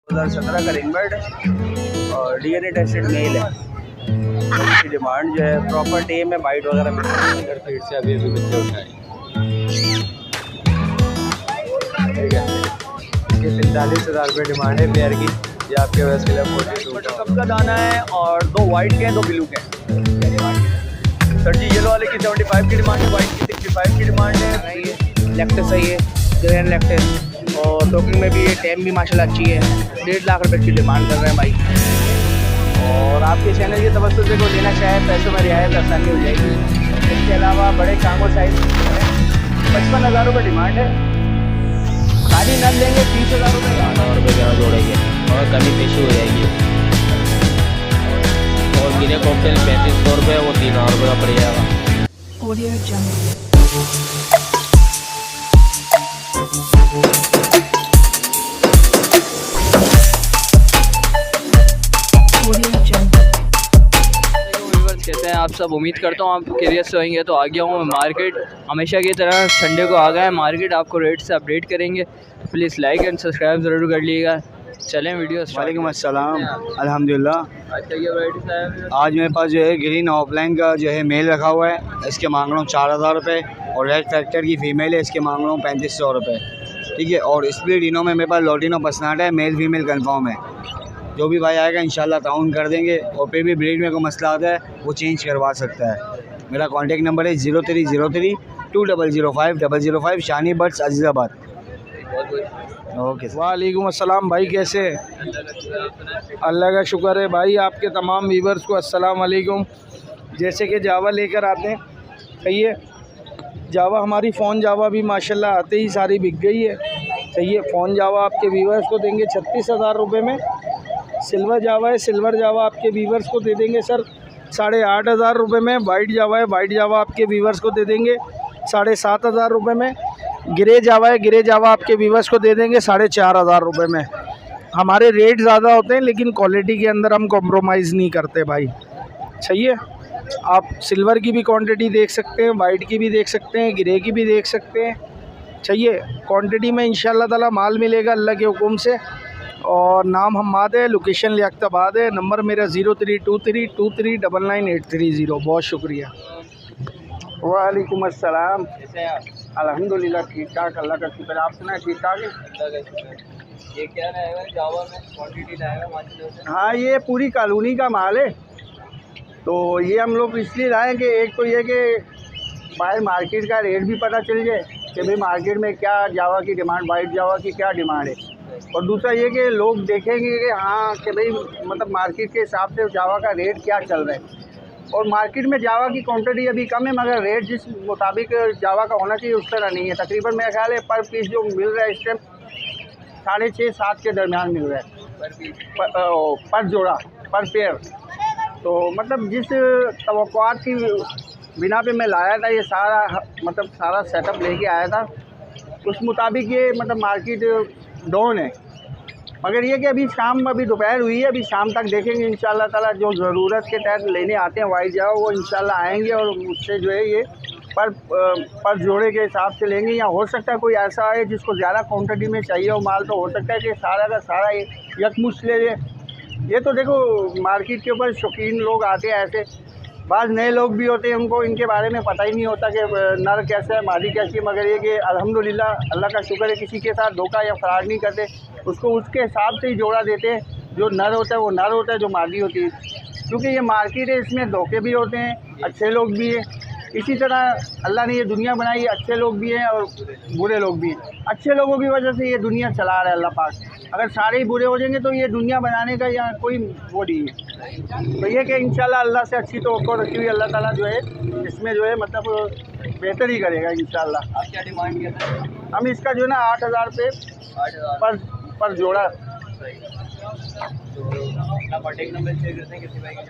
2017 का ring bird है और डीएनए टेस्टेड मेल है। इसकी डिमांड जो है प्रॉपर टेम है, बाइट वगैरह में अगर फीड से अभी बच्चे उठाए इसके 45,000 रुपये डिमांड है पेयर की। ये आपके वैसे के लिए 42 कप का दाना है और 2 वाइट के हैं 2 ब्लू के हैं। सर जी येलो वाले की 75 की डिमांड है, वाइट की 65 की डिमांड है। लैक्टस है ये ग्रैंड लैक्टस और टोकिंग में भी ये टेम भी माशाल्लाह अच्छी है। 1.5 लाख रुपए की डिमांड कर रहे हैं भाई। और आपके चैनल की तवज्जो से कोई लेना चाहे पैसों में रियायत आसानी हो जाएगी। इसके अलावा बड़े कांगो साइज 55,000 रुपये डिमांड है। खाली नल लेंगे 30,000 रुपये ज़्यादा जोड़ेंगे और कमी पेशी हो जाएगी। और गिने कॉकटेल 3500 रुपये, वो 3,000 रुपये का पड़ जाएगा। Audio Jungle। कैसे हैं आप सब? उम्मीद करता हूँ आप खैरियत से होंगे। तो आ गया हूँ मैं मार्केट, हमेशा की तरह संडे को आ गया है मार्केट। आपको रेट से अपडेट करेंगे, प्लीज़ लाइक एंड सब्सक्राइब ज़रूर कर लीजिएगा। चलें वीडियो। वालेकुम अस्सलाम, अल्हम्दुलिल्लाह। अच्छा ये वैराइटीज़ है आज मेरे पास जो है ग्रीन ऑफलाइन का जो है मेल रखा हुआ है, इसके मांग रहा हूँ 4,000 रुपये। और रेड फैक्टर की फ़ीमेल है, इसके मांग रहा हूँ 3500 रुपये। ठीक है। और स्प्लिट इनों में मेरे पास लोटिनो पसनाट है, मेल फीमेल कन्फर्म है। जो भी भाई आएगा इंशाल्लाह ताउन कर देंगे। और फिर भी ब्रीड में कोई मसला आता है वो चेंज करवा सकता है। मेरा कॉन्टेक्ट नंबर है 0303 2005 005, शानी बर्ड्स अजीज़ाबाद। ओके। वालेकुम अस्सलाम भाई, कैसे? अल्लाह का शुक्र है भाई। आपके तमाम व्यूवर्स को अस्सलाम वालेकुम। जैसे कि जावा लेकर आते हैं, सही है। जावा हमारी फ़ोन जावा भी माशाल्लाह आते ही सारी बिक गई है, सही है। फ़ोन जावा आपके व्यूवर्स को देंगे 36,000 रुपये में। सिल्वर जावा है, सिल्वर जावा आपके व्यूवर्स को दे देंगे सर 8,500 रुपये में। वाइट जावा है, वाइट जावा आपके व्यूवर्स को दे देंगे 7,500 रुपये में। ग्रे जावा है, ग्रे जावा आपके व्यूवर्स को दे देंगे 4,500 रुपये में। हमारे रेट ज़्यादा होते हैं लेकिन क्वालिटी के अंदर हम कॉम्प्रोमाइज़ नहीं करते भाई, सही है। आप सिल्वर की भी क्वांटिटी देख सकते हैं, वाइट की भी देख सकते हैं, ग्रे की भी देख सकते हैं, सही है। क्वांटिटी में इंशाल्लाह ताला माल मिलेगा अल्लाह के हुक्म से। और नाम हम्माद है, लोकेशन लियाकताबाद है। नंबर मेरा 0323239830। बहुत शुक्रिया। वालेकुम अस्सलाम। अल्हम्दुलिल्लाह ठीक ठाक, अल्लाह का शुक्र। आप सुना ठीक ठाक है? ये क्या रहेगा जावा में क्वांटिटी रहेगा माशाल्लाह? हाँ ये पूरी कॉलोनी का माल है। तो ये हम लोग इसलिए लाएँ कि एक तो ये कि बाहर मार्केट का रेट भी पता चल जाए कि भाई मार्केट में क्या जावा की डिमांड, वाइट जावा की क्या डिमांड है। और दूसरा ये कि लोग देखेंगे कि हाँ कि भाई मतलब मार्केट के हिसाब से जावा का रेट क्या चल रहा है। और मार्केट में जावा की क्वांटिटी अभी कम है, मगर रेट जिस मुताबिक जावा का होना चाहिए उस तरह नहीं है। तकरीबन मेरा ख्याल है पर पीस जो मिल रहा है इस टाइम 6.5-7 के दरमियान मिल रहा है पर जोड़ा, पर पेयर। तो मतलब जिस तवक्कुआत की बिना पे मैं लाया था, ये सारा सेटअप लेके आया था, उस मुताबिक ये मतलब मार्केट डाउन है। मगर ये कि अभी दोपहर हुई है, अभी शाम तक देखेंगे इंशाल्लाह ताला। जो ज़रूरत के तहत लेने आते हैं वाइट जावा वो इंशाल्लाह आएंगे और मुझसे जो है ये पर जोड़े के हिसाब से लेंगे। या हो सकता है कोई ऐसा है जिसको ज़्यादा क्वांटिटी में चाहिए हो माल, तो हो सकता है कि सारा का सारा यकमुश्त ले ले। ये तो देखो मार्केट के ऊपर शौकीन लोग आते हैं ऐसे, बाज़ नए लोग भी होते हैं, उनको इनके बारे में पता ही नहीं होता कि नर कैसा है मादी कैसी है। मगर ये कि अल्हम्दुलिल्लाह अल्लाह का शुक्र है किसी के साथ धोखा या फ़राड नहीं करते, उसको उसके हिसाब से ही जोड़ा देते हैं। जो नर होता है वो नर होता है, जो मादी होती है। क्योंकि ये मार्केट है, इसमें धोखे भी होते हैं, अच्छे लोग भी हैं। इसी तरह अल्लाह ने ये दुनिया बनाई है, अच्छे लोग भी हैं और बुरे लोग भी हैं। अच्छे लोगों की वजह से ये दुनिया चला रहा है अल्लाह पाक। अगर सारे ही बुरे हो जाएंगे तो ये दुनिया बनाने का यहाँ कोई वो नहीं है। तो ये कि इंशाल्लाह अल्लाह से अच्छी तवक्को रखी हुई, अल्लाह ताला जो है इसमें जो है मतलब बेहतर ही करेगा इंशाल्लाह। आप क्या डिमांड किया था? हम इसका जो है ना 8,000 रुपये पर जोड़ा। तो अपना कॉन्टेक्ट नंबर शेयर करते हैं किसी भाई का?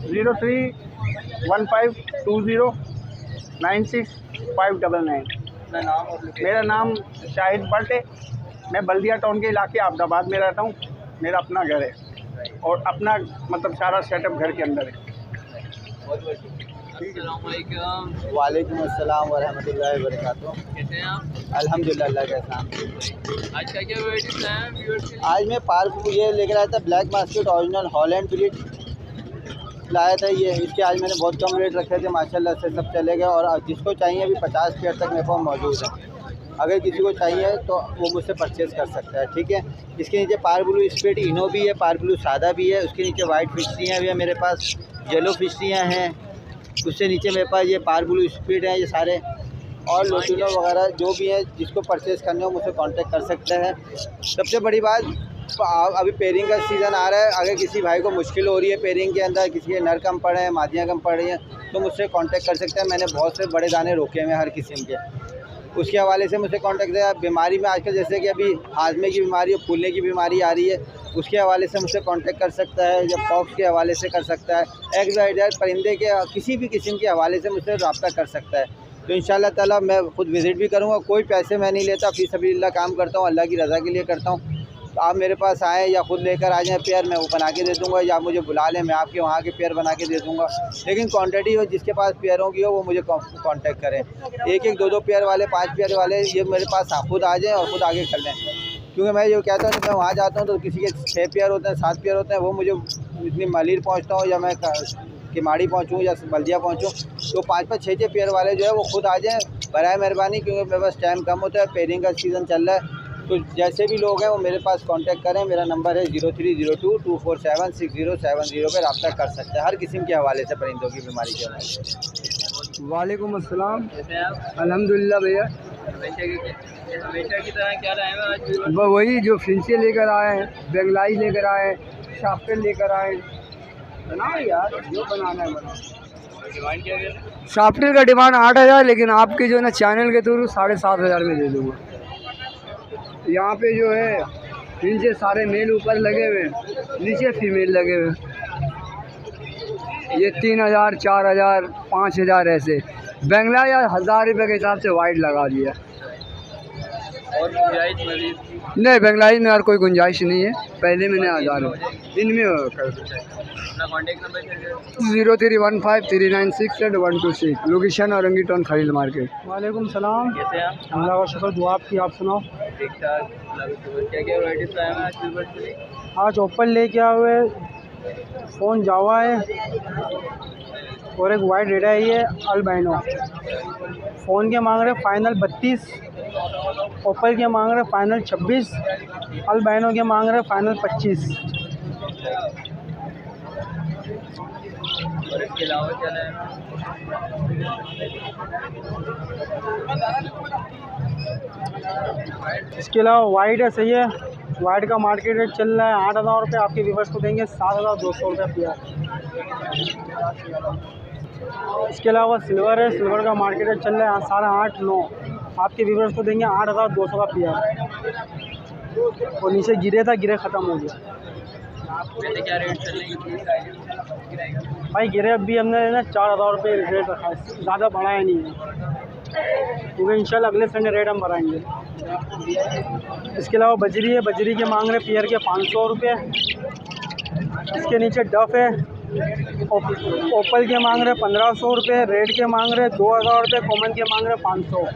0315209659। अपना नाम और लोकेशन? मेरा नाम शाहिद भट्ट है। मैं बल्दिया टाउन के इलाके आबदाबाद में रहता हूँ। मेरा अपना घर है और अपना मतलब सारा सेटअप घर के अंदर है। बहुत बहुत शुक्रिया। अस्सलामुअलैकुम। वालेकुम अस्सलाम वरहमतुल्लाहि वबरकातुहू। कैसे हैं आप? अल्हम्दुलिल्लाह, अल्लाह का एहसान। आज क्या क्या वैराइटीज लाए हैं व्यूअर्स के लिए? आज मैं पार्क ये लेकर आया था black market original Holland breed लाया था ये। इसके आज मैंने बहुत कम रेट रखे थे, माशाल्लाह से सब चले गए। और जिसको चाहिए अभी 50 पेयर तक मेरे पास मौजूद है। अगर किसी को चाहिए तो वो मुझसे परचेज़ कर सकता है, ठीक है। इसके नीचे पार ब्लू स्प्लिट इनो भी है, पार ब्लू सादा भी है। उसके नीचे वाइट फिशरियाँ भी है मेरे पास, येलो फिशरियाँ हैं। उससे नीचे मेरे पास ये पार ब्लू स्प्लिट है, ये सारे और लोटिनो वगैरह जो भी है। जिसको परचेज़ करने हो मुझसे कांटेक्ट कर सकते हैं। सबसे बड़ी बात, अभी पेयरिंग का सीज़न आ रहा है। अगर किसी भाई को मुश्किल हो रही है पेयरिंग के अंदर, किसी के नर कम पड़े हैं, मादियाँ कम पड़ रही हैं, तो मुझसे कांटेक्ट कर सकते हैं। मैंने बहुत से बड़े दाने रोके हुए हैं हर किस्म के, उसके हवाले से मुझसे कांटेक्ट है। बीमारी में आजकल जैसे कि अभी हाजमे की बीमारी और फूलने की बीमारी आ रही है, उसके हवाले से मुझसे कांटेक्ट कर सकता है। या पॉक्स के हवाले से कर सकता है। XYZ परिंदे के किसी भी किस्म के हवाले से मुझसे रब्ता कर सकता है। तो इंशाल्लाह ताला मैं खुद विज़िट भी करूँगा। कोई पैसे मैं नहीं लेता, फी सबीलिल्लाह काम करता हूँ, अल्लाह की रज़ा के लिए करता हूँ। तो आप मेरे पास आएँ या ख़ुद लेकर आ जाएँ पेयर, मैं वो बना के दे दूँगा। या मुझे बुला लें, मैं आपके वहाँ के पेयर बना के दे दूँगा। लेकिन क्वांटिटी हो, जिसके पास पेयरों की हो वो मुझे कांटेक्ट करें। एक एक दो दो पेयर वाले, 5 पेयर वाले ये मेरे पास खुद आ जाएँ और ख़ुद आगे कर लें। क्योंकि मैं ये कहता हूँ कि मैं वहाँ जाता हूँ तो किसी के 6 पेयर होते हैं, 7 पेयर होते हैं। वो मुझे इतनी मलिर पहुँचता हूँ या मैं किमाड़ी पहुँचूँ या बल्दिया पहुँचूँ, तो 5-5 6-6 पेयर वाले जो है वो खुद आ जाएँ बराए मेहरबानी। क्योंकि मेरे पास टाइम कम होता है, पेयरिंग का सीज़न चल रहा है। तो जैसे भी लोग हैं वो मेरे पास कांटेक्ट करें। मेरा नंबर है 0302247607 पे रब्ता कर सकते हैं हर किस्म के हवाले से, परिंदों की बीमारी के हवाले से। वालेकुम अस्सलाम। कैसे हैं आप? अल्हम्दुलिल्लाह भैया। हमेशा की तरह क्या लाए हैं आज व्यूअर्स? वही जो फिंचे लेकर आए हैं, बेंगलाई लेकर आए, शाफ्टर लेकर आए। बनाओ यार, जो बनाना है बनाओ। डिमांड क्या है? शाफ्टर का डिमांड 8000, लेकिन आपके जो है ना चैनल के थ्रू 7500 में दे दूँगा। यहाँ पे जो है नीचे सारे मेल ऊपर लगे हुए हैं, नीचे फीमेल लगे हुए हैं। ये 3000, 4000, 5000 ऐसे। बेंगला या 1000 रुपये के हिसाब से वाइट लगा दिया। और गुंजाइश मज़ीद? नहीं, बेंगलाई में यार कोई गुंजाइश नहीं है। पहले मैंने 1000 इनमें कर अपना contact number share 0315396812 location Orangi town खरीद मार्केट। वालेकुम सलाम। कैसे हैं आप? अल्लाह का शुक्र, दुआ आपकी, आप सुनाओ। ठीक ठाक। क्या क्या वैराइटीज लाए हैं आज व्यूअर्स के लिए? आज ओपन लेके आए हुए, फ़ोन जावा है और एक वाइट रेड है, ये अल्बाइनो। फ़ोन के मांग रहे फाइनल 32, ओपल के मांग रहे फाइनल 26, अल्बाइनो के मांग रहे फाइनल 25। और इसके अलावा क्या लाए हैं? इसके अलावा वाइट है, सही है। वाइट का मार्केट रेट चल रहा है 8000 रुपये। आपके व्यूवर्स को देंगे 7200 रुपये पेयर। इसके अलावा सिल्वर है, सिल्वर का मार्केट रेट चल रहा है 8.5-9। आपके व्यूवर्स को देंगे 8200 का पेयर। और नीचे गिरे था, गिरे ख़त्म हो गया वैसे क्या रेट चल रही है भाई। गिरे अभी हमने ना 4000 रुपये रेट रखा है, ज़्यादा बढ़ाया नहीं है, क्योंकि इंशाल्लाह अगले संडे रेट हम बढ़ाएंगे। इसके अलावा बजरी है, बजरी के मांग रहे पेयर के 500 रुपये। इसके नीचे डफ है, ओपल के मांग रहे 1500 रुपये, रेड के मांग रहे 2000 रुपये, कॉमन के मांग रहे 500।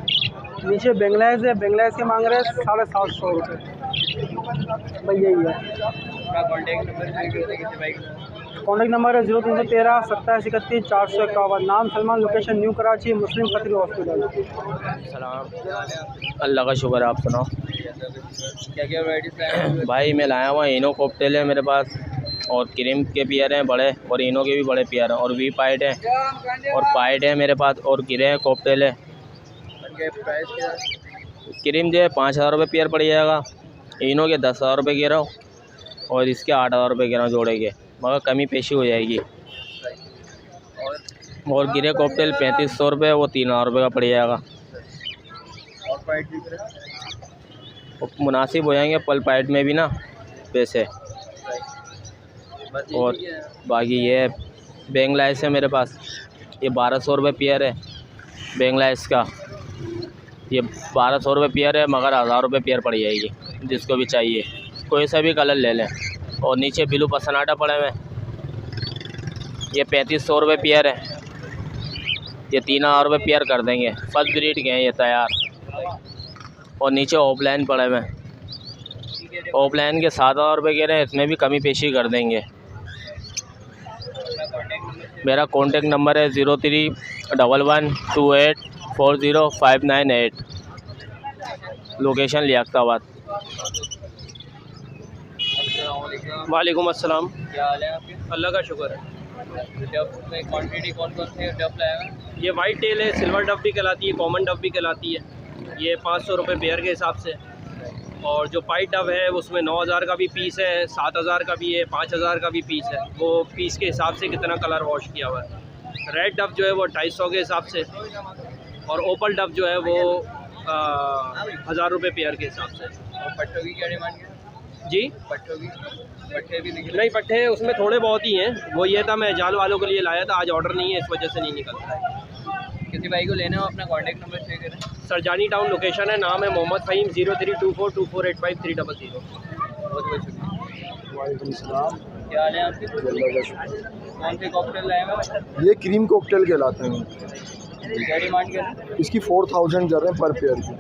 नीचे बेंगलाइज है, बेंगलाइज के मांग रहे 750 रुपये। भाई यही है। अपना कॉन्टेक्ट नंबर शेयर कर देंगे भाई। कॉन्टैक्ट नंबर है 0313 27 31 451। नाम सलमान, लोकेशन न्यू कराची, मुस्लिम खतरी हॉस्पिटल। सलाम। अल्लाह का शुक्र, आप सुनाओ। क्या क्या वैराइटीज लाए हैं? भाई मैं लाया हुआ इनो कॉकटेल है मेरे पास, और क्रीम के पियर हैं बड़े, और इनो के भी बड़े पियर हैं, और वी पाइट है, और पाइट है मेरे पास, और गिरे हैं कॉकटेल है। प्राइस क्या? क्रीम जो है 5000 रुपये पेयर पड़ जाएगा, इनो के 10,000 रुपये गिरा हूँ, और इसके 8000 रुपये गिरा हूँ जोड़े के, मगर कमी पेशी हो जाएगी। और गिरे कॉकटेल 3500 रुपये, वो 3000 रुपये का पड़ जाएगा। और फाइट भी करें? मुनासिब हो जाएंगे पल पाइट में भी ना पैसे। और बाकी ये बेंगलाइस है मेरे पास, ये 1200 रुपये पेयर है बेंगलाइस का। ये 1200 रुपये पेयर है, मगर 1000 रुपये पेयर पड़ जाएगी जिसको भी चाहिए, कोई सा भी कलर ले लें। और नीचे ब्लू पसनाटा पड़े हुए, ये 3500 रुपये पेयर है। ये 3000 रुपये पेयर कर देंगे। फर्स्ट ब्रीड के हैं ये तैयार। और नीचे ऑफलाइन पड़े हुए हैं, ऑफलाइन के 7000 रुपये कह रहे हैं, इसमें भी कमी पेशी कर देंगे। मेरा कॉन्टेक्ट नंबर है 0311284059 लोकेशन लियाकताबाद। वालेकुम अस्सलाम। क्या हाल है आपके? अल्लाह का शुक्र है। डब में क्वांटिटी कौन कौन सी डब लाएगा? ये वाइट टेल है, सिल्वर डब भी कहलाती है, कॉमन डब भी कहलाती है। ये 500 रुपये पेयर के हिसाब से। और जो पाइट डब है उसमें 9000 का भी पीस है, 7000 का भी है, 5000 का भी पीस है। वो पीस के हिसाब से कितना कलर वॉश किया हुआ है। रेड डब जो है वो 250 के हिसाब से, और ओपल डब जो है वो 1000 रुपये पेयर के हिसाब से। और पट्टों की क्या डिमांड है जी? पट्टों की? पट्टे भी दिखे? नहीं, पट्टे उसमें थोड़े बहुत ही हैं। वो ये था, मैं जाल वालों के लिए लाया था, आज ऑर्डर नहीं है, इस वजह से नहीं निकलता है। किसी भाई को लेना हो अपना कॉन्टेक्ट नंबर शेयर करें। सरजानी टाउन लोकेशन है, नाम है मोहम्मद फ़हीम। 03242485 बहुत बहुत शुक्रिया। वालेकुम सलाम। क्या हाल है आपके? कौन से कॉकटेल लाए हैं? ये क्रीम कॉकटेल कहलाते हैं। क्या डिमांड कर रहे हैं? इसकी 4000 कर रहे हैं पर पेयर की।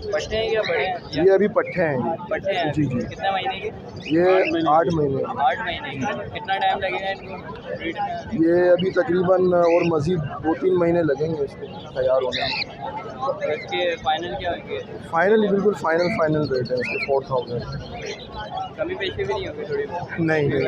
पट्टे हैं क्या बड़े हैं? ये अभी पट्टे हैं। पट्टे हैं? जी जी। कितने महीने के? ये 8 महीने। 8 महीने के। कितना टाइम लगेगा इनको ब्रीड में? ये अभी तकरीबन और मज़ीद 2-3 महीने लगेंगे इसको तैयार होने में। तो इसके फाइनल क्या होंगे? फाइनल बिल्कुल फाइनल रेट है इसके 4000। कमी पेशी भी नहीं होगी थोड़ी बहुत? नहीं ये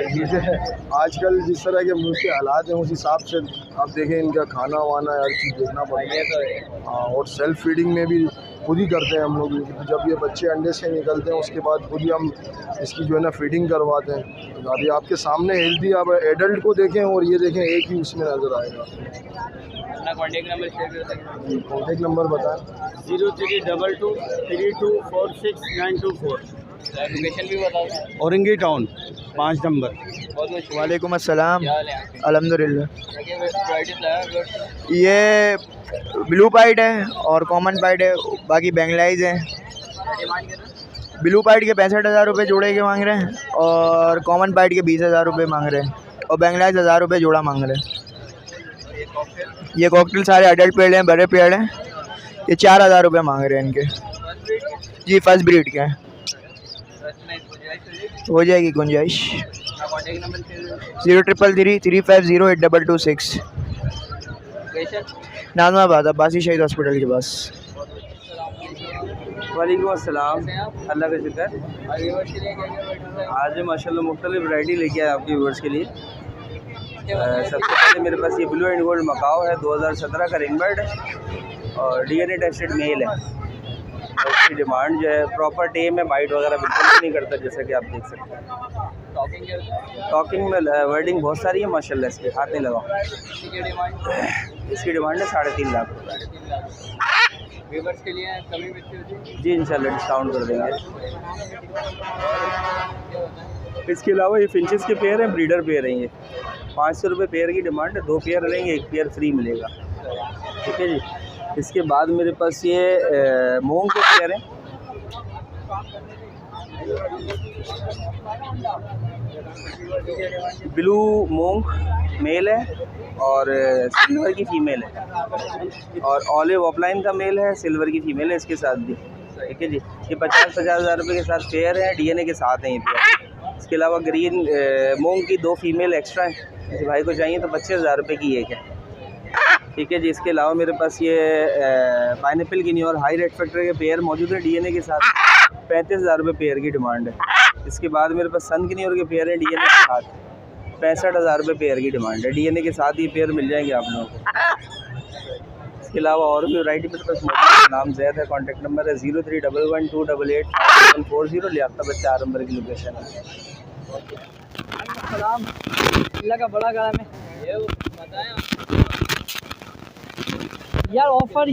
आजकल जिस तरह के मुल्क के हालात हैं उस हिसाब से आप देखें, इनका खाना वाना हर चीज़ देखना पड़ेगा। ये तो है। हाँ, और सेल्फ फीडिंग में भी खुद ही करते हैं हम लोग। जब ये बच्चे अंडे से निकलते हैं उसके बाद खुद ही हम इसकी जो है ना फीडिंग करवाते हैं। तो अभी आपके सामने हेल्दी आप एडल्ट को देखें और ये देखें, एक ही उसमें नज़र आएगा। अपना कॉन्टेक्ट नंबर शेयर कर सकते हैं? कॉन्टेक्ट नंबर बताएं। 0322324694। लोकेशन भी बता दें। Orangi town 5 number. बहुत बहुत शुक्रिया। वालेकुम अस्सलाम। क्या हाल है आपके? अल्हम्दुलिल्लाह। क्या वैराइटीज लाया है? ये ब्लू पाइट है और कॉमन पाइट है, बाकी बेंगलाइज हैं। क्या डिमांड कर रहे हैं? ब्लू पाइट के 65,000 रुपये जोड़े के मांग रहे हैं, और कॉमन पाइट के 20,000 रुपये मांग रहे हैं, और बेंगलाइज 1000 रुपये जोड़ा मांग रहे हैं। ये कॉकटेल ये कॉकटेल सारे अडल्ट पेड़ हैं, बड़े पेड़ हैं। ये 4000 रुपये मांग रहे हैं इनके। जी फर्स्ट ब्रीड के हैं। हो जाएगी गुंजाइश। कॉन्टेक्ट नंबर शेयर करें। 033335082226 लोकेशन? नाजमाबाद, अब्बासी शहीद हॉस्पिटल के पास। वालेकुम अस्सलाम। कैसे हैं आप? अल्लाह का शुक्र। और व्यूअर्स के लिए क्या-क्या वैराइटीज लाए? आज माशाल्लाह मुख्तलिफ वैरायटी लेके आए आपके व्यूअर्स के लिए। क्या बताएं? सबसे पहले मेरे पास ये ब्लू एंड गोल्ड मकाओ है, 2017 का रिंग बर्ड है और DNA टेस्टेड मेल है। और इसकी डिमांड जो है प्रॉपर टेम है, बाइट वगैरह बिल्कुल भी नहीं करता, जैसा कि आप देख सकते हैं। टॉकिंग करते हैं? टॉकिंग में वर्डिंग बहुत सारी है माशाल्लाह, इसके हाथ नहीं लगाओ। इसकी क्या डिमांड? इसकी डिमांड है 3.5 लाख रुपये। 3.5 लाख। व्यूअर्स के लिए कमी बच्ची होती है? जी इंशाल्लाह डिस्काउंट कर देंगे। क्या बताएं? इसके अलावा ये फिंचेस के पेयर हैं, ब्रीडर पेयर हैं। ये 500 रुपये पेयर की डिमांड है। 2 पेयर लेंगे, 1 पेयर फ्री मिलेगा। ठीक है जी। इसके बाद मेरे पास ये मूंग के पेयर हैं। ब्लू मूंग मेल है और सिल्वर की फीमेल है, और ऑलिव ऑफलाइन का मेल है, सिल्वर की फीमेल है इसके साथ भी। ठीक है जी। ये 50-50 हज़ार रुपये के साथ पेयर है, DNA के साथ हैं ये पेयर। इसके अलावा ग्रीन मूंग की 2 फीमेल एक्स्ट्रा हैं, किसी भाई को चाहिए तो 25,000 रुपये की एक है। ठीक है जी। इसके अलावा मेरे पास ये पाइनएप्पल गिनी और हाई रेड फैक्टर के पेयर मौजूद है DNA के साथ। 35,000 रुपये पेयर की डिमांड है। इसके बाद मेरे पास सन गिनी और के पेयर है DNA के साथ। 65,000 रुपये पेयर की डिमांड है। DNA के साथ ही पेयर मिल जाएंगे आप लोगों को। इसके अलावा और भी वैरायटी मेरे पास मौजूद है। नाम जैद है, कॉन्टैक्ट नंबर है 0311288740। लियाकताबाद 4 नंबर की लोकेशन है। सलाम। अल्लाह का बड़ा काम है। ये बताएं आप। यार ऑफर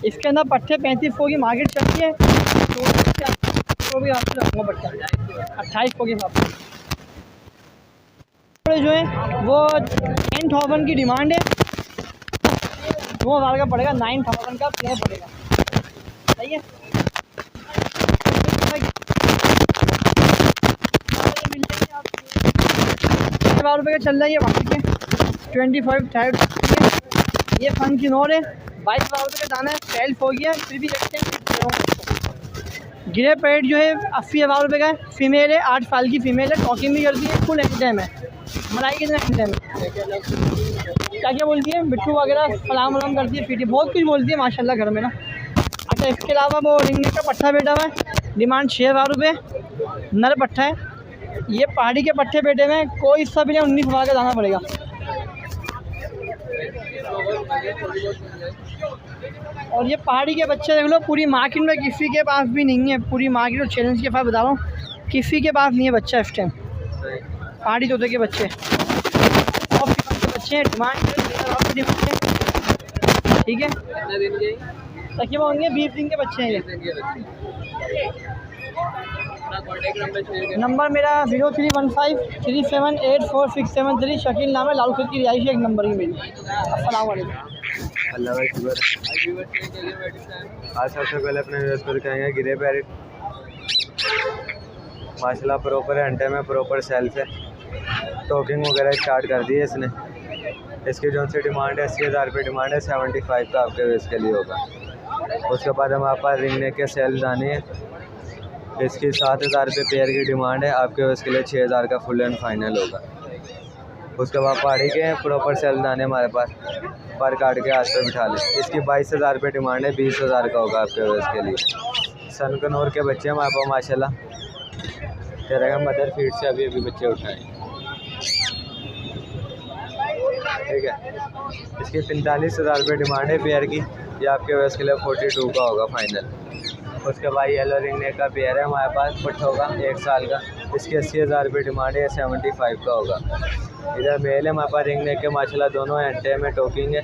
इसके अंदर पट्टे 3500 की मार्केट चलती है, तो भी आपसे रखूँगा पट्टा 2800 के हिसाब से। जो है वो 10,000 की डिमांड है, 2,000 का पड़ेगा, 9,000 का पेयर पड़ेगा। सही है। मिल जाएंगे आपको 12 रुपये का चल रहा है ये बाकी के 25 टाइप ये फन की नोर है, 22,000 रुपये का दाना है, सेल्फ हो गया फिर भी रखते हैं। गिरे पेट जो है 80,000 रुपये का है, फीमेल है, 8 साल की फीमेल है, टॉकिंग भी करती है, फुल एनी टाइम है, मलाई के एनी टाइम है। क्या क्या बोलती है, बिट्टू वगैरह सलाम वलाम करती है, पीटी बहुत कुछ बोलती है माशाल्लाह घर में ना। अच्छा इसके अलावा वो रिंगनेक का पट्ठा बेटा हुआ है, डिमांड 6,000 रुपये, नर पट्ठा है। ये पहाड़ी के पट्ठे बेटे में कोई सा भी नहीं, 19,000 का दाना पड़ेगा। और ये पहाड़ी के बच्चे देख लो, पूरी मार्केट में किसी के पास भी नहीं है, पूरी मार्केट और चैलेंज के पास बता रहा हूँ, किसी के पास नहीं है बच्चा इस टाइम। पहाड़ी तोते के बच्चे और के बच्चे हैं, डिमांड ठीक है। तकरीबन होंगे 20 दिन के बच्चे हैं ये। नंबर मेरा 0315378467 शकील नाम है, लालखुद की रिहाइश एक नंबर की मेरी। अस्सलाम वालेकुम। अल्लाह का शुक्र। आज सबसे पहले अपने व्यूअर्स को दिखाएंगे गिरे पैरेट। माशाल्लाह प्रॉपर है, अंडे में प्रॉपर सेल्फ है, टॉकिंग वगैरह स्टार्ट कर दी है इसने। इसकी जो सी डिमांड है 80,000 रुपये डिमांड है, 75 का आपके व्यूअर्स के लिए होगा। उसके बाद हमारे पास रिंगने के सेल दाने हैं, इसकी 7,000 रुपये पेयर की डिमांड है, आपके उसके लिए 6,000 का फुल एंड फाइनल होगा। उसके बाद पहाड़ी के प्रॉपर सेल दाने हमारे पास पर काट के हाथ पे बिठा लें, इसकी 22,000 रुपये डिमांड है, 20,000 का होगा आपके उसके लिए। सनकनौर के बच्चे हमारे पास माशाल्लाह तेरह का मदर फीड से अभी बच्चे उठाएँ, ठीक है। इसकी 45,000 रुपये डिमांड है पेयर की, ये आपके वैस के लिए 42 का होगा फाइनल। उसके बाद येलो रिंगनेक का पेयर है हमारे पास, पुट होगा 1 साल का, इसकी 80,000 रुपये डिमांड है, 75 का होगा। इधर मेल है हमारे पास रिंगनेक के माशाल्लाह दोनों अंडे में टोकिंग है,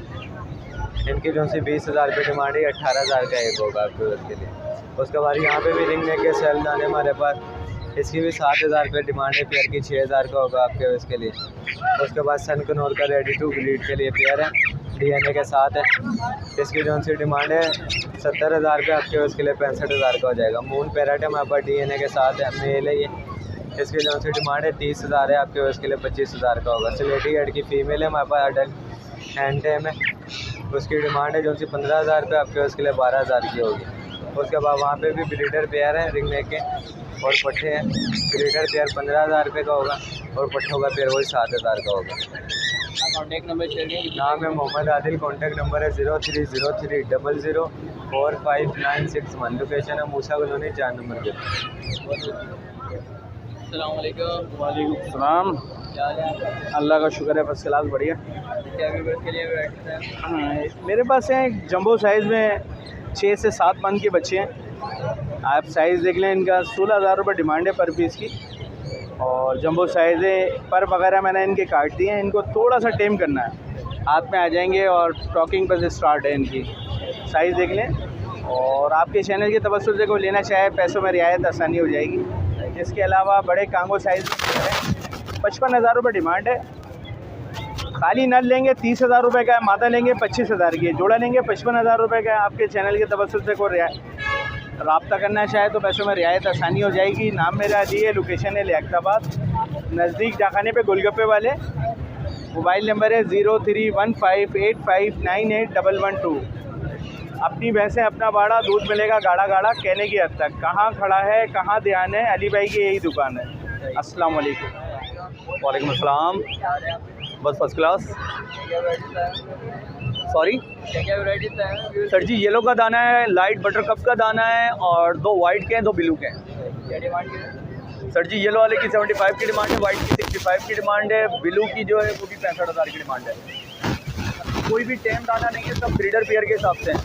इनकी जो सी 20,000 रुपये डिमांड है, 18,000 का एक होगा आपके उसके लिए। उसके बाद यहाँ पे भी रिंगनेक के सेल दाने हमारे पास, इसकी भी 7,000 रुपये डिमांड है, पेयर की 6,000 का होगा आपके उसके लिए। उसके बाद सनकनौर का रेडी टू ब्रीड के लिए पेयर है, DNA के साथ है, इसकी जो सी डिमांड है 70,000 रुपये, आपके उसके लिए 65,000 का हो जाएगा। मून पैरेट है हमारे पास, DNA के साथ है, मेल है ये, इसकी जो सी डिमांड है 30,000 है, आपके उसके लिए 25,000 का होगा। सिलेटी हेड की फीमेल है हमारे पास, अडल्ट हैंड टाइम है, उसकी डिमांड है जो सी 15,000 रुपये, आपके उसके लिए 12,000 की होगी। उसके बाद वहाँ पे भी ब्रीडर पेयर है रिंगनेक के और पट्ठे हैं, ब्रीडर पेयर 15,000 रुपये का होगा और पट्ठों का पेयर वही 7,000 का होगा। कॉन्टैक्ट नंबर चाहिए, नाम है मोहम्मद आदिल, कॉन्टैक्ट नंबर है 0303004591, लोकेशन है मूसा कॉलोनी 4 नंबर पे। अस्सलाम वालेकुम। वालेकुम सलाम। अल्लाह का शुक्र है, फर्स्ट क्लास बढ़िया। क्या व्यूअर्स के लिए बैठते हैं? मेरे पास हैं जंबो साइज़ में 6 से 7 मन के बच्चे हैं, आप साइज़ देख लें। इनका 16,000 रुपये डिमांड है पर पीस की, और जंबो साइज़ है, पर वगैरह मैंने इनके काट दिए हैं। इनको थोड़ा सा टेम करना है, हाथ में आ जाएंगे और टॉकिंग पर से स्टार्ट है इनकी। साइज़ देख लें, और आपके चैनल के तवज्जुह से कोई लेना चाहे पैसों में रियायत आसानी हो जाएगी। इसके अलावा बड़े कांगो साइज़ 55,000 रुपये डिमांड है, खाली नल लेंगे 30,000 रुपये का है, मादा लेंगे 25,000 की है, जोड़ा लेंगे 55,000 रुपये का है। आपके चैनल के तवज्जुह से कोई रब्ता करना चाहे तो पैसों में रियायत आसानी हो जाएगी। नाम मेरा अली है, लोकेशन है लियाकताबाद, नज़दीक डाखाने पे गोलगप्पे वाले। मोबाइल नंबर है 031585981112। अपनी भैंसें अपना बाड़ा, दूध मिलेगा गाढ़ा गाढ़ा, कहने की हद तक। कहाँ खड़ा है, कहाँ ध्यान है, अली भाई की यही दुकान है। अस्सलाम वालेकुम। वालेकुम अस्सलाम। बस फर्स्ट क्लास। सॉरी क्या वैराइटीज है सर जी, येलो का दाना है, लाइट बटर कप का दाना है, और 2 वाइट के हैं, 2 ब्लू के हैं। क्या डिमांड है? सर जी येलो वाले की 75 की डिमांड है, वाइट की 65 की डिमांड है, ब्लू की जो है वो भी 65,000 की डिमांड है। कोई भी टेम दाना नहीं है, सब ब्रीडर पेयर के हिसाब से हैं।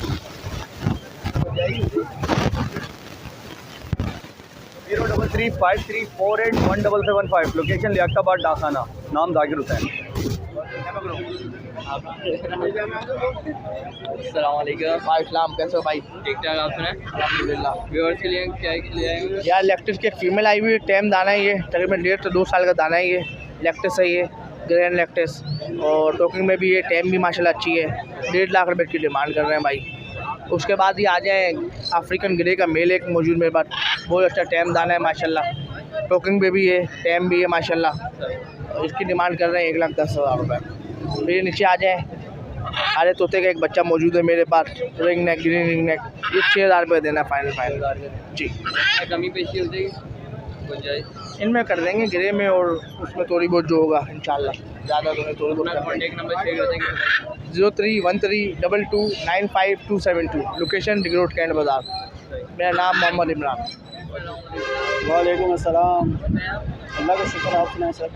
033534817775, लोकेशन लियाकताबाद डाखाना, नाम जाकिर हुसैन। अस्सलाम वालेकुम। इस्लाम कैसे हो भाई? ठीक ठाक, आप सुनाएं? अल्हम्दुलिल्लाह। व्यूअर्स के लिए क्या ले आएंगे? यार लैक्टिस के फीमेल आई हुई है, टैम दाना है ये, तकरीबन 1.5 से 2 साल का दाना है ये। लैक्टिस है ये, ग्रैंड लैक्टिस, और टोकिंग में भी ये टैम भी माशाल्लाह अच्छी है। 1.5 लाख रुपए की डिमांड कर रहे हैं भाई। उसके बाद ये आ जाए अफ्रीकन ग्रे का मेल एक मौजूद मेरे पास, बहुत अच्छा टैम दाना है माशाल्लाह, टोकिंग पे भी है, टैम भी है माशाल्लाह। इसकी डिमांड कर रहे हैं 1,10,000 रुपये। फिर नीचे आ जाए अरे तोते का एक बच्चा मौजूद है मेरे पास, ring neck, green ring neck, ये 6,000 रुपये देना फाइनल जी। कमी पेशी हो जाएगी, हो जाए इनमें कर देंगे ग्रे में, और उसमें थोड़ी बहुत जो होगा इंशाल्लाह, ज़्यादा तो नहीं, थोड़ी बहुत। कॉन्टेक्ट नंबर शेयर कर देंगे। 0313229272, लोकेशन रिंग रोड कैंट बाज़ार। मेरा नाम मोहम्मद इमरान। वालेकुम अस्सलाम। अल्लाह का शुक्र, आप सुनाएं सर।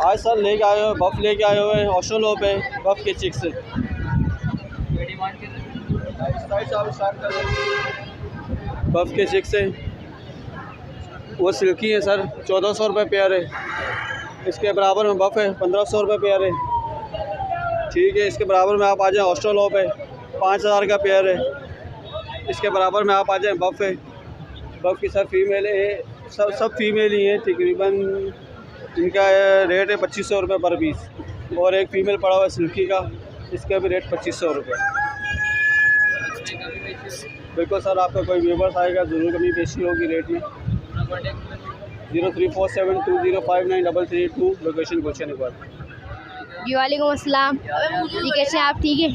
आज सर लेके आए हुए बफ़ लेके आए हुए हैं ऑस्ट्रेलो पे, बफ़ के चिक्स से। बफ़ के चिक्स से वो सिल्की है सर, 1400 रुपये पेयर है। इसके बराबर में बफ़ है 1500 रुपये पेयर है। ठीक है, इसके बराबर में आप आ जाएँ ऑस्ट्रेलो पे, 5000 का पेयर है। इसके बराबर में आप आ जाएँ बफ़ है, बफ़ की सर फीमेल है, सब फीमेल ही है तकरीबन। इनका रेट है 2500 रुपये पर पीस, और एक फ़ीमेल पड़ा हुआ है सिल्की का, इसका भी रेट 2500 रुपये। बिल्कुल सर, आपका कोई व्यूवर्स आएगा ज़रूर कमी पेशी होगी रेट में। 034720593332, लोकेशन गुलशन इकबाल। जी वालेकुम अस्सलाम जी, कैसे हैं आप? ठीक है।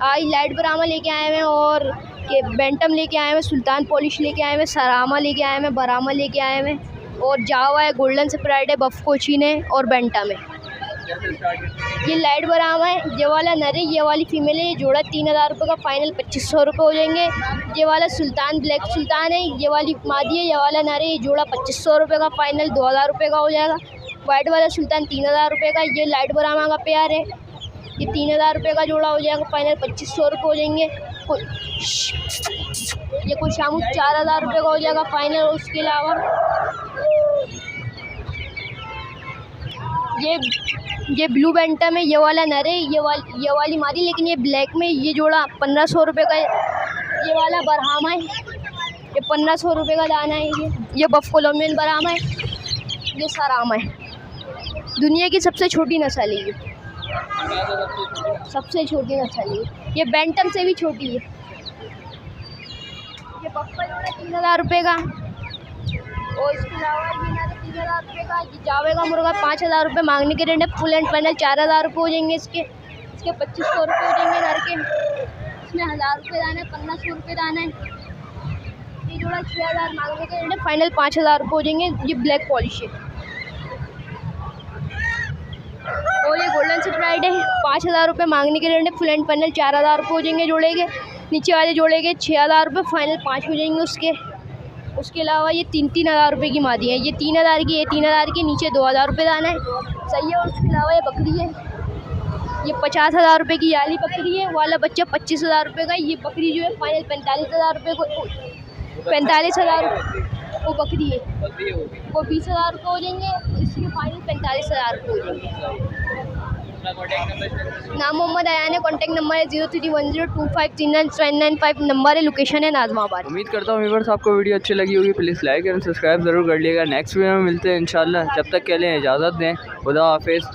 आज लाइट ब्राह्मा लेके आए हैं, और के बेंटम लेके आए हैं, सुल्तान पॉलिश लेके आए हैं, सरामा लेके आए हैं, बरामा लेके आए हैं, और जावा है, गोल्डन स्प्राइड है, बफ कोचिन है, और बेंटम है। ये लाइट ब्राह्मा है, ये वाला नर है, ये वाली फीमेल है। ये जोड़ा 3000 रुपये का, फाइनल 2500 रुपये हो जाएंगे। ये वाला सुल्तान ब्लैक सुल्तान है, ये वाली मादी है, ये वाला नर है। ये जोड़ा 2500 रुपये का, फाइनल 2000 रुपये का हो जाएगा। वाइट वाला सुल्तान 3000 रुपये का, ये लाइट ब्राह्मा का पेयर है। ये 3000 रुपये का जोड़ा हो जाएगा, फाइनल 2500 रुपये हो जाएंगे। ये कोई शामू 4000 रुपये का हो जाएगा फाइनल। उसके अलावा ये ब्लू बेंटम है, ये वाला नर है, ये वाली मादी, लेकिन ये ब्लैक में। ये जोड़ा 1500 रुपये का है। ये वाला बरहामा है, ये 1500 रुपये का दाना है। ये बफ कोलम्बियन बरहामा है, ये सरामा है। दुनिया की सबसे छोटी नस्ल है ये, सबसे छोटी नस्ल है ये बेंटम से भी छोटी है। ये बफ्फा जोड़ा 3000 रुपये का, और इसके अलावा ये ना 3000 रुपये का। ये जावे का मुर्गा 5000 रुपये मांगने के रेट है। फुल एंड फाइनल 4000 रुपये हो जाएंगे इसके 2500 रुपये हो जाएंगे नर के। इसमें 1000 रुपये दाना है, 1500 रुपये दाना है। ये जोड़ा 6000 मांगने के रेट है, फाइनल 5000 रुपये हो जाएंगे। ये ब्लैक पॉलिश है, और ये गोल्डन स्प्राइड है, 5000 रुपये मांगने के रेट है। फुल एंड फाइनल 4000 रुपये हो जाएंगे जोड़े के। नीचे वाले जोड़े के 6000 रुपये, फाइनल 5 हो जाएंगे उसके। उसके अलावा ये 3000 रुपये की मादी है। ये 3000 की, ये 3000 की, नीचे 2000 रुपये दाना है, सही है। और उसके अलावा ये बकरी है, ये 50000 रुपये की याली बकरी है। वाला बच्चा 25000 रुपये का। ये बकरी जो है फाइनल 45000 रुपये को, 45000 वो बकरी है, वो 20000 रुपये हो जाएंगे। इसके फाइनल 45000 रुपये हो जाएंगे। नाम मोहम्मद आयान है, कॉन्टैक्ट नंबर है 0310253995 नंबर है, लोकेशन है नाज़माबाद। उम्मीद करता हूँ व्यूअर्स आपको वीडियो अच्छी लगी होगी। प्लीज़ लाइक एंड सब्सक्राइब ज़रूर कर लीजिएगा। नेक्स्ट वीडियो में मिलते हैं इंशाल्लाह। जब तक के लिए इजाज़त दें, खुदा हाफिज़।